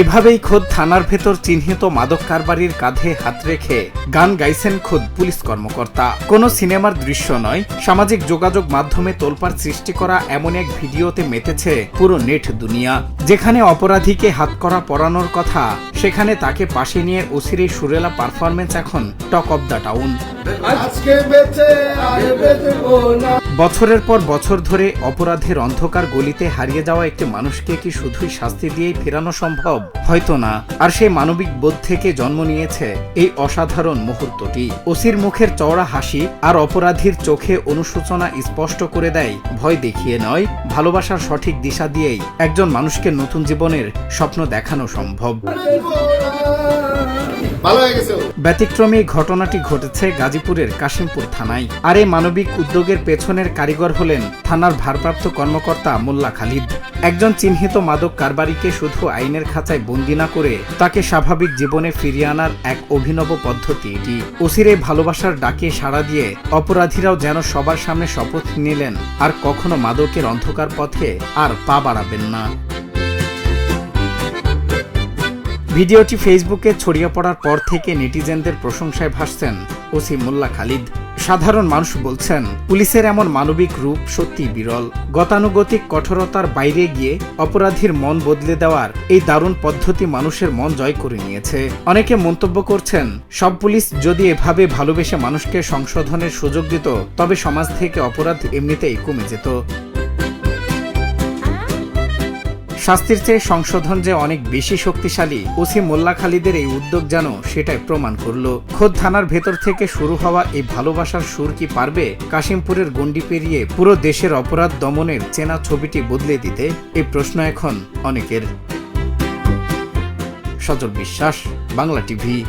এভাবেই খোদ থানার ভেতর চিহ্নিত মাদক কারবারির কাঁধে হাত রেখে গান গাইছেন খোদ পুলিশ কর্মকর্তা। কোনো সিনেমার দৃশ্য নয়, সামাজিক যোগাযোগ মাধ্যমে তোলপাড় সৃষ্টি করা এমন এক ভিডিওতে মেতেছে পুরো নেট দুনিয়া। যেখানে অপরাধীকে হাতকড়া পরানোর কথা, সেখানে তাকে পাশে নিয়ে ওসির এই সুরেলা পারফরমেন্স এখন টক অব দ্য টাউন। বছরের পর বছর ধরে অপরাধের অন্ধকার গলিতে হারিয়ে যাওয়া একটি মানুষকে কি শুধুই শাস্তি দিয়েই ফেরানো সম্ভব? হয়তো না। আর সেই মানবিক বোধ থেকে জন্ম নিয়েছে এই অসাধারণ মুহূর্তটি। ওসির মুখের চওড়া হাসি আর অপরাধীর চোখে অনুশোচনা স্পষ্ট করে দেয়, ভয় দেখিয়ে নয়, ভালোবাসার সঠিক দিশা দিয়েই একজন মানুষকে নতুন জীবনের স্বপ্ন দেখানো সম্ভব। ব্যতিক্রমী ঘটনাটি ঘটেছে গাজীপুরের কাশিমপুর থানায়। আর এই মানবিক উদ্যোগের পেছনের কারিগর হলেন থানার ভারপ্রাপ্ত কর্মকর্তা মোল্লা খালিদ। একজন চিহ্নিত মাদক কারবারিকে শুধু আইনের খাঁচায় বন্দী না করে তাকে স্বাভাবিক জীবনে ফিরিয়ে আনার এক অভিনব পদ্ধতি এটি। ওসির এই ভালোবাসার ডাকে সাড়া দিয়ে অপরাধীরাও যেন সবার সামনে শপথ নিলেন আর কখনো মাদকের অন্ধকার পথে আর পা বাড়াবেন না। ভিডিওটি ফেসবুকে ছড়িয়ে পড়ার পর থেকে নেটিজেনদের প্রশংসায় ভাসছেন ওসি মোল্লা খালিদ। সাধারণ মানুষ বলছেন, পুলিশের এমন মানবিক রূপ সত্যি বিরল। গতানুগতিক কঠোরতার বাইরে গিয়ে অপরাধীর মন বদলে দেওয়ার এই দারুণ পদ্ধতি মানুষের মন জয় করে নিয়েছে। অনেকে মন্তব্য করছেন, সব পুলিশ যদি এভাবে ভালোবেসে মানুষকে সংশোধনের সুযোগ দিত, তবে সমাজ থেকে অপরাধ এমনিতেই কমে যেত। শাস্তির চেয়ে সংশোধন যে অনেক বেশি শক্তিশালী, ওসি মোল্লা খালিদের এই উদ্যোগ যেন সেটাই প্রমাণ করল। খোদ থানার ভেতর থেকে শুরু হওয়া এই ভালোবাসার সুর কি পারবে কাশিমপুরের গণ্ডি পেরিয়ে পুরো দেশের অপরাধ দমনের চেনা ছবিটি বদলে দিতে? এই প্রশ্ন এখন অনেকের। সজল বিশ্বাস, বাংলা টিভি।